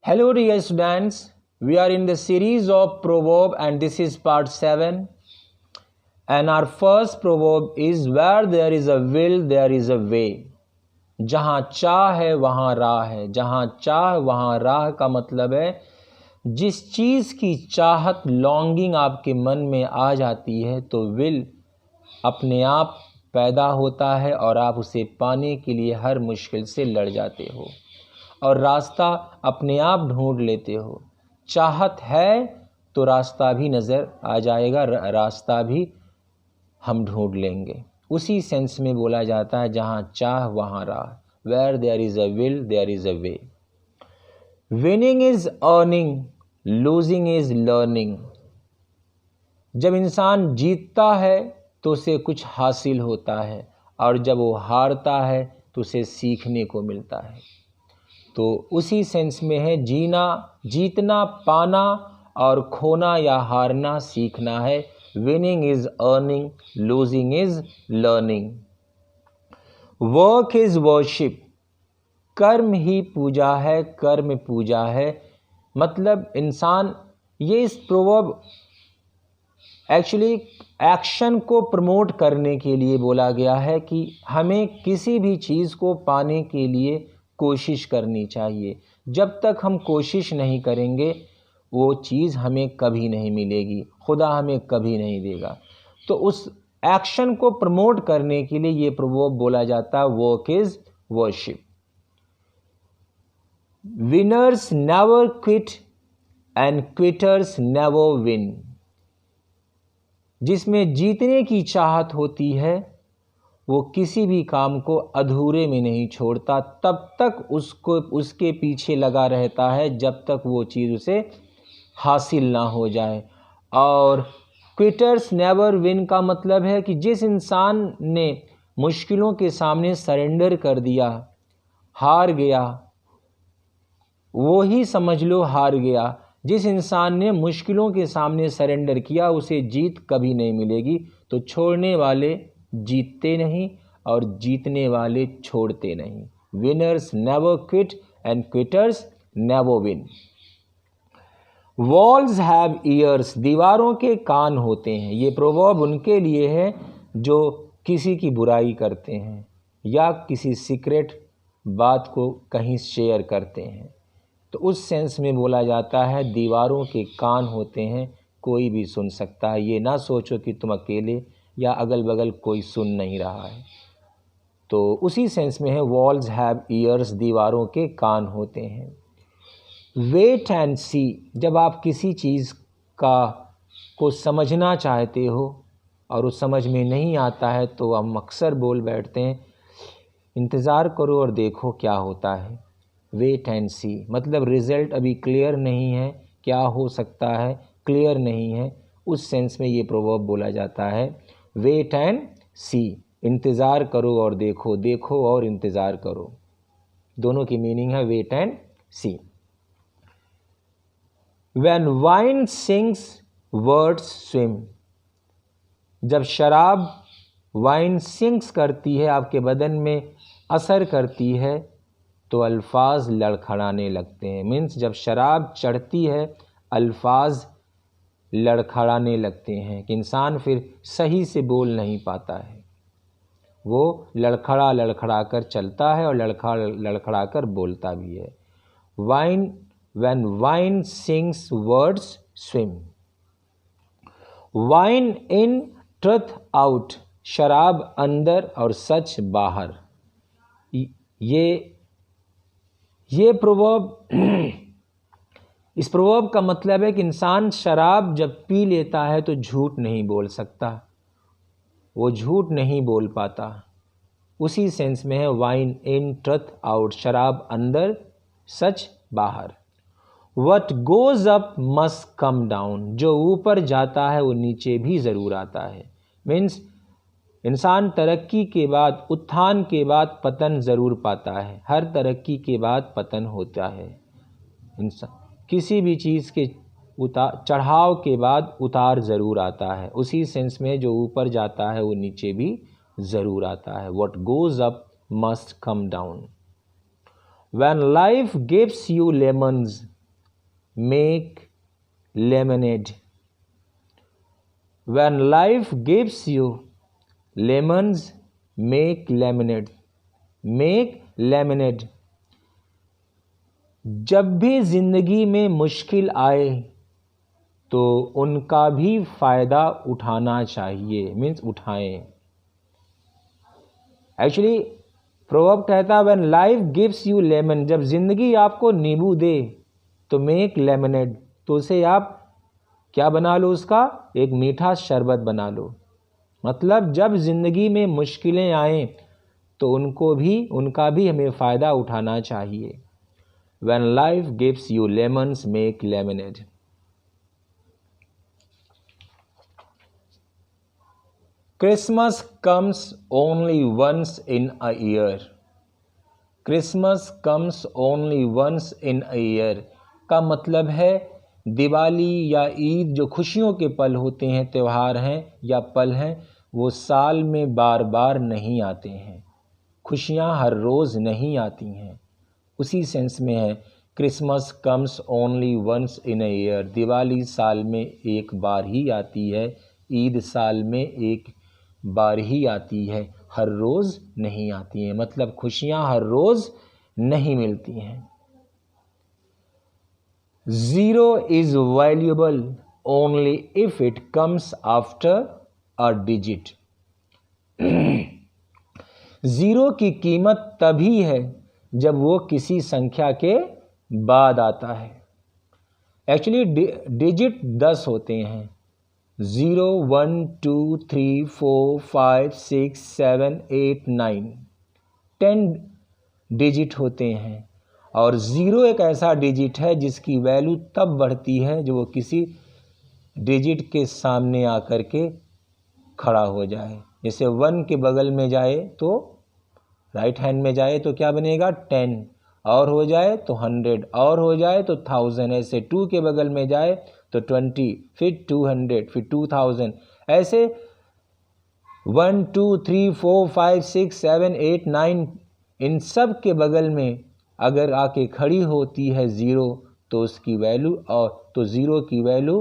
Hello dear students, we are in the series of proverb and this is part 7 and our first proverb is where there is a will there is a way. जहाँ चाह है वहाँ राह है. जहाँ चाह वहाँ राह का मतलब है जिस चीज़ की चाहत लॉन्गिंग आपके मन में आ जाती है तो विल अपने आप पैदा होता है और आप उसे पाने के लिए हर मुश्किल से लड़ जाते हो और रास्ता अपने आप ढूंढ लेते हो. चाहत है तो रास्ता भी नज़र आ जाएगा, रास्ता भी हम ढूंढ लेंगे. उसी सेंस में बोला जाता है जहाँ चाह वहाँ राह. Where there is a will there is a way. Winning is earning, losing is learning. जब इंसान जीतता है तो उसे कुछ हासिल होता है और जब वो हारता है तो उसे सीखने को मिलता है. तो उसी सेंस में है जीतना, पाना और खोना या हारना सीखना है. Winning is earning, losing is learning. Work is worship. कर्म ही पूजा है, कर्म पूजा है. मतलब इंसान, ये इस प्रोवर्ब एक्चुअली एक्शन को प्रमोट करने के लिए बोला गया है कि हमें किसी भी चीज़ को पाने के लिए कोशिश करनी चाहिए. जब तक हम कोशिश नहीं करेंगे वो चीज़ हमें कभी नहीं मिलेगी, खुदा हमें कभी नहीं देगा. तो उस एक्शन को प्रमोट करने के लिए ये प्रोवर्ब बोला जाता है work is worship. Winners never quit and quitters never win. जिसमें जीतने की चाहत होती है वो किसी भी काम को अधूरे में नहीं छोड़ता, तब तक उसके पीछे लगा रहता है जब तक वो चीज़ उसे हासिल ना हो जाए. और क्विटर्स नेवर विन का मतलब है कि जिस इंसान ने मुश्किलों के सामने सरेंडर कर दिया, हार गया, वो ही समझ लो हार गया. जिस इंसान ने मुश्किलों के सामने सरेंडर किया उसे जीत कभी नहीं मिलेगी. तो छोड़ने वाले जीतते नहीं और जीतने वाले छोड़ते नहीं. Winners never quit and quitters never win. Walls have years. दीवारों के कान होते हैं. ये प्रोवर्ब उनके लिए है जो किसी की बुराई करते हैं या किसी सीक्रेट बात को कहीं शेयर करते हैं. तो उस सेंस में बोला जाता है दीवारों के कान होते हैं, कोई भी सुन सकता है. ये ना सोचो कि तुम अकेले या अगल बगल कोई सुन नहीं रहा है. तो उसी सेंस में है वॉल्स हैव ईयर्स, दीवारों के कान होते हैं. वेट एंड सी. जब आप किसी चीज़ को समझना चाहते हो और वो समझ में नहीं आता है तो हम अक्सर बोल बैठते हैं इंतज़ार करो और देखो क्या होता है. वेट एंड सी मतलब रिज़ल्ट अभी क्लियर नहीं है, क्या हो सकता है क्लियर नहीं है. उस सेंस में ये प्रोवर्ब बोला जाता है वेट एंड सी. इंतज़ार करो और देखो, देखो और इंतज़ार करो. दोनों की मीनिंग है wait and see. When wine sings, words swim. जब शराब वाइन सिंग्स करती है, आपके बदन में असर करती है तो अल्फाज लड़खड़ाने लगते हैं. मीन्स जब शराब चढ़ती है अल्फाज लड़खड़ाने लगते हैं कि इंसान फिर सही से बोल नहीं पाता है. वो लड़खड़ा कर चलता है और लड़खड़ा कर बोलता भी है. When wine sings, words swim. Wine in, truth out. शराब अंदर और सच बाहर. ये प्रोवर्ब इस प्रोवर्ब का मतलब है कि इंसान शराब जब पी लेता है तो झूठ नहीं बोल सकता, वो झूठ नहीं बोल पाता. उसी सेंस में है वाइन इन, ट्रुथ आउट. शराब अंदर, सच बाहर. What goes up must come down. जो ऊपर जाता है वो नीचे भी ज़रूर आता है. मीन्स इंसान तरक्की के बाद, उत्थान के बाद पतन ज़रूर पाता है. हर तरक्की के बाद पतन होता है. इंसान किसी भी चीज़ के चढ़ाव के बाद उतार ज़रूर आता है. उसी सेंस में जो ऊपर जाता है वो नीचे भी ज़रूर आता है. What goes up must come down. When life gives you lemons, make lemonade. When life gives you lemons, make lemonade. Make lemonade. जब भी जिंदगी में मुश्किल आए तो उनका भी फायदा उठाना चाहिए, मीन्स उठाएं. एक्चुअली प्रोवर्ब कहता है when life gives you lemon, जब जिंदगी आपको नींबू दे तो मेक लेमनेड, तो उसे आप क्या बना लो, उसका एक मीठा शरबत बना लो. मतलब जब जिंदगी में मुश्किलें आए तो उनका भी हमें फ़ायदा उठाना चाहिए. When life gives you lemons, make lemonade. Christmas comes only once in a year. Christmas comes only once in a year का मतलब है दिवाली या ईद जो खुशियों के पल होते हैं, त्यौहार हैं या पल हैं, वो साल में बार बार नहीं आते हैं. खुशियाँ हर रोज़ नहीं आती हैं. उसी सेंस में है Christmas comes only once in a year. Diwali साल में एक बार ही आती है, ईद साल में एक बार ही आती है, हर रोज़ नहीं आती हैं. मतलब खुशियाँ हर रोज़ नहीं मिलती हैं. Zero is valuable only if it comes after a digit. Zero की कीमत तभी है जब वो किसी संख्या के बाद आता है. एक्चुअली डिजिट 10 होते हैं. 0 1 2 3 4 5 6 7 8 9 10 डिजिट होते हैं. और ज़ीरो एक ऐसा डिजिट है जिसकी वैल्यू तब बढ़ती है जो वो किसी डिजिट के सामने आकर के खड़ा हो जाए. जैसे 1 के बगल में जाए तो राइट हैंड में जाए तो क्या बनेगा 10, और हो जाए तो 100, और हो जाए तो 1000. ऐसे 2 के बगल में जाए तो 20, फिर 200, फिर 2000. ऐसे 1 2 3 4 5 6 7 8 9 इन सब के बगल में अगर आके खड़ी होती है ज़ीरो, तो उसकी वैल्यू और तो ज़ीरो की वैल्यू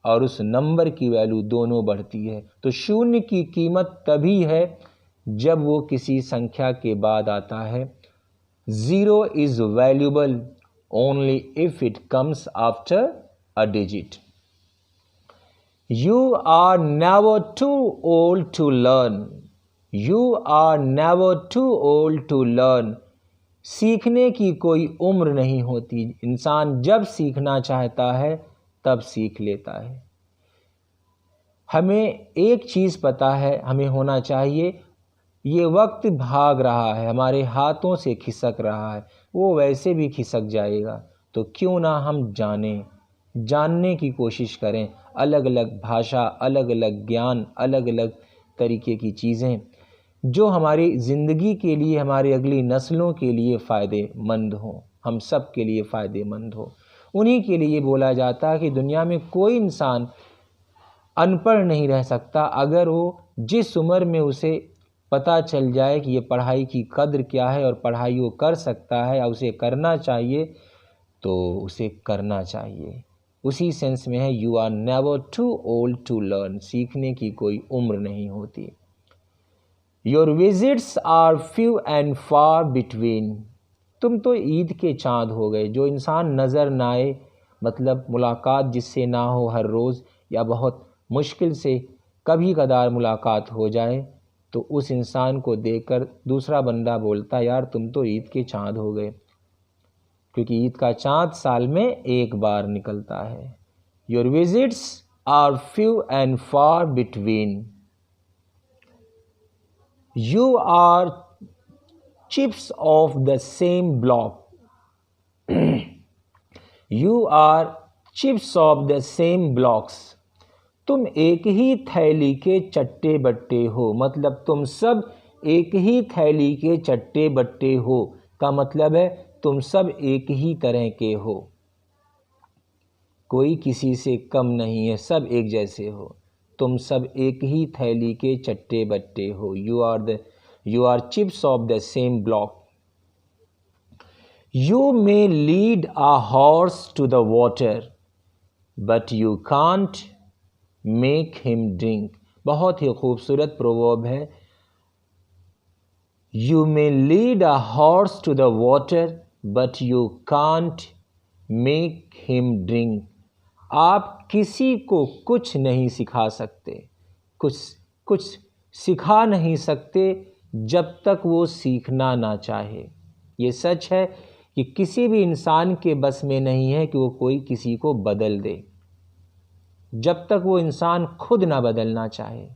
और उस नंबर की वैल्यू दोनों बढ़ती है. तो शून्य की कीमत तभी है जब वो किसी संख्या के बाद आता है. Zero is valuable only if it comes after a digit. You are never too old to learn. You are never too old to learn. सीखने की कोई उम्र नहीं होती. इंसान जब सीखना चाहता है तब सीख लेता है. हमें एक चीज़ पता है, हमें होना चाहिए, ये वक्त भाग रहा है, हमारे हाथों से खिसक रहा है, वो वैसे भी खिसक जाएगा. तो क्यों ना हम जानने की कोशिश करें. अलग अलग भाषा, अलग अलग ज्ञान, अलग अलग तरीके की चीज़ें जो हमारी ज़िंदगी के लिए, हमारी अगली नस्लों के लिए फ़ायदेमंद हों, हम सब के लिए फ़ायदेमंद हो. उन्हीं के लिए बोला जाता है कि दुनिया में कोई इंसान अनपढ़ नहीं रह सकता अगर वो जिस उम्र में उसे पता चल जाए कि ये पढ़ाई की कद्र क्या है और पढ़ाई वो कर सकता है या उसे करना चाहिए, तो उसे करना चाहिए. उसी सेंस में है you are never too old to learn. सीखने की कोई उम्र नहीं होती. Your visits are few and far between. तुम तो ईद के चाँद हो गए. जो इंसान नज़र ना आए, मतलब मुलाकात जिससे ना हो हर रोज़ या बहुत मुश्किल से कभी कदार मुलाकात हो जाए, तो उस इंसान को देखकर दूसरा बंदा बोलता यार तुम तो ईद के चाँद हो गए, क्योंकि ईद का चाँद साल में एक बार निकलता है. Your visits are few and far between. You are chips of the same block. You are chips of the same blocks. तुम एक ही थैली के चट्टे बट्टे हो. मतलब तुम सब एक ही थैली के चट्टे बट्टे हो का मतलब है तुम सब एक ही तरह के हो. कोई किसी से कम नहीं है, सब एक जैसे हो. तुम सब एक ही थैली के चट्टे बट्टे हो. You are chips of the same block. You may lead a horse to the water, but you can't make him drink. बहुत ही खूबसूरत प्रोवर्ब है. You may lead a horse to the water, but you can't make him drink. आप किसी को कुछ नहीं सिखा सकते, कुछ सिखा नहीं सकते जब तक वो सीखना ना चाहे. ये सच है कि किसी भी इंसान के बस में नहीं है कि वो कोई किसी को बदल दे, जब तक वो इंसान खुद ना बदलना चाहे.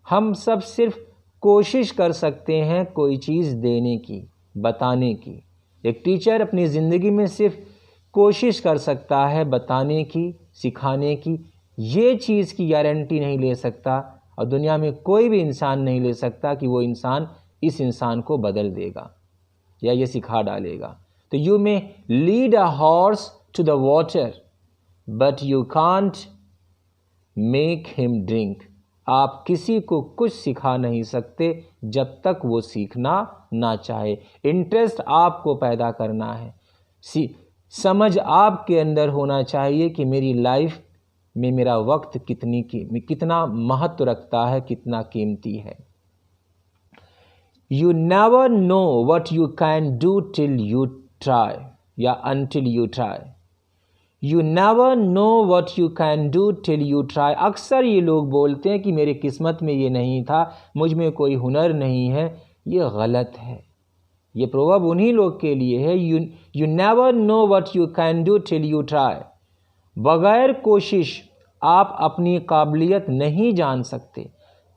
हम सब सिर्फ कोशिश कर सकते हैं कोई चीज़ देने की, बताने की. एक टीचर अपनी ज़िंदगी में सिर्फ कोशिश कर सकता है बताने की, सिखाने की. ये चीज़ की गारंटी नहीं ले सकता, और दुनिया में कोई भी इंसान नहीं ले सकता कि वो इंसान इस इंसान को बदल देगा या ये सिखा डालेगा. तो you may lead a horse to the water, but you can't make him drink. आप किसी को कुछ सिखा नहीं सकते जब तक वो सीखना ना चाहे. इंटरेस्ट आपको पैदा करना है, समझ आपके अंदर होना चाहिए कि मेरी लाइफ में मेरा वक्त कितना महत्व रखता है, कितना कीमती है. You never know what you can do till you try, या until you try. You never know what you can do till you try. अक्सर ये लोग बोलते हैं कि मेरे किस्मत में ये नहीं था, मुझ में कोई हुनर नहीं है. ये गलत है. ये प्रोवर्ब उन्हीं लोग के लिए है. You never know what you can do till you try. बगैर कोशिश आप अपनी काबिलियत नहीं जान सकते.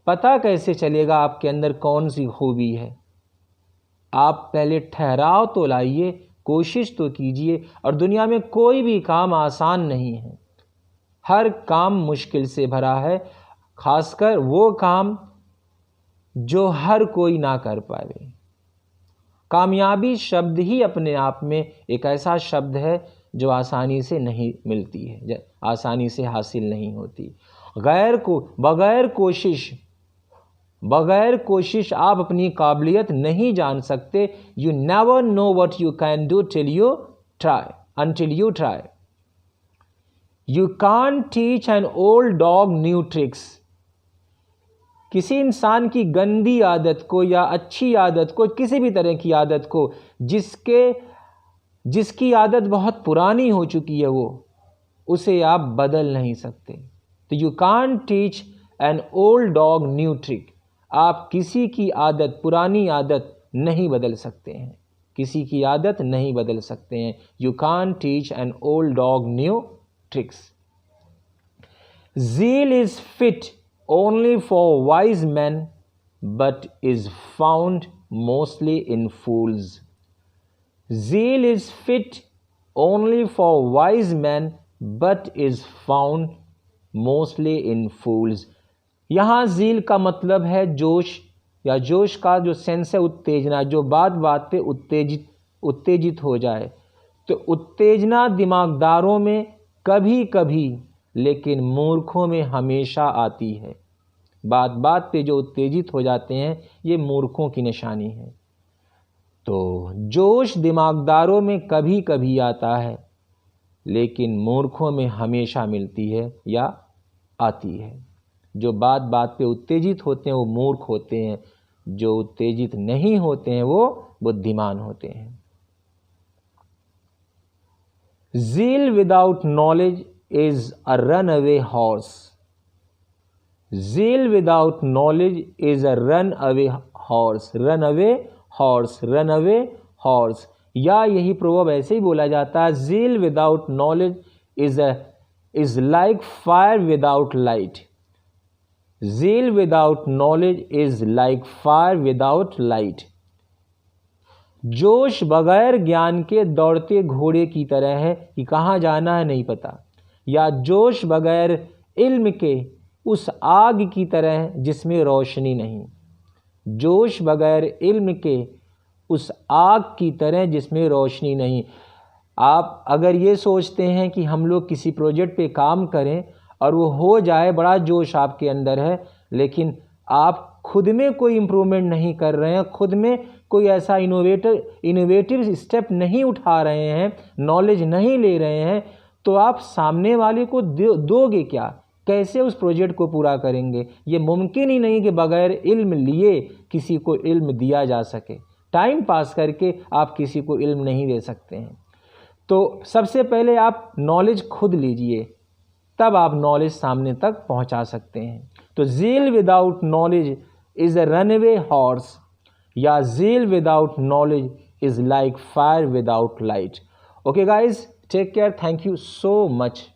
पता कैसे चलेगा आपके अंदर कौन सी खूबी है? आप पहले ठहराव तो लाइए, कोशिश तो कीजिए. और दुनिया में कोई भी काम आसान नहीं है, हर काम मुश्किल से भरा है, खासकर वो काम जो हर कोई ना कर पाए. कामयाबी शब्द ही अपने आप में एक ऐसा शब्द है जो आसानी से नहीं मिलती है, आसानी से हासिल नहीं होती. बगैर कोशिश आप अपनी काबिलियत नहीं जान सकते. You never know what you can do till you try, until you try. You can't teach an old dog new tricks. किसी इंसान की गंदी आदत को या अच्छी आदत को, किसी भी तरह की आदत को, जिसकी आदत बहुत पुरानी हो चुकी है, उसे आप बदल नहीं सकते. तो you can't teach an old dog new trick. आप किसी की आदत, पुरानी आदत नहीं बदल सकते हैं, किसी की आदत नहीं बदल सकते हैं. You can't teach an old dog new tricks. Zeal is fit only for wise men, but is found mostly in fools. Zeal is fit only for wise men, but is found mostly in fools. यहाँ zeal का मतलब है जोश, या जोश का जो sense है उत्तेजना, जो बात पे उत्तेजित हो जाए. तो उत्तेजना दिमागदारों में कभी कभी, लेकिन मूर्खों में हमेशा आती है. बात पे जो उत्तेजित हो जाते हैं, ये मूर्खों की निशानी है. तो जोश दिमागदारों में कभी कभी आता है, लेकिन मूर्खों में हमेशा मिलती है या आती है. जो बात पे उत्तेजित होते हैं वो मूर्ख होते हैं, जो उत्तेजित नहीं होते हैं वो बुद्धिमान होते हैं. Zeal without knowledge is a runaway horse. Zeal without knowledge is a runaway horse. Runaway horse, runaway horse. या यही प्रोवर्ब ऐसे ही बोला जाता है. Zeal without knowledge is like fire without light. Zeal without knowledge is like fire without light. जोश बगैर ज्ञान के दौड़ते घोड़े की तरह है कि कहाँ जाना है नहीं पता. या जोश बगैर इल्म के उस आग की तरह है जिसमें रोशनी नहीं. जोश बगैर इल्म के उस आग की तरह जिसमें रोशनी नहीं. आप अगर ये सोचते हैं कि हम लोग किसी प्रोजेक्ट पे काम करें और वो हो जाए, बड़ा जोश आपके अंदर है, लेकिन आप खुद में कोई इम्प्रूवमेंट नहीं कर रहे हैं, खुद में कोई ऐसा इनोवेटिव स्टेप नहीं उठा रहे हैं, नॉलेज नहीं ले रहे हैं, तो आप सामने वाले को दोगे क्या? कैसे उस प्रोजेक्ट को पूरा करेंगे? ये मुमकिन ही नहीं कि बगैर इल्म लिए किसी को इल्म दिया जा सके। टाइम पास करके आप किसी को इल्म नहीं दे सकते हैं। तो सबसे पहले आप नॉलेज खुद लीजिए, तब आप नॉलेज सामने तक पहुंचा सकते हैं। तो zeal without knowledge is a runaway horse, या zeal without knowledge is like fire without light. Okay guys, take care, thank you so much.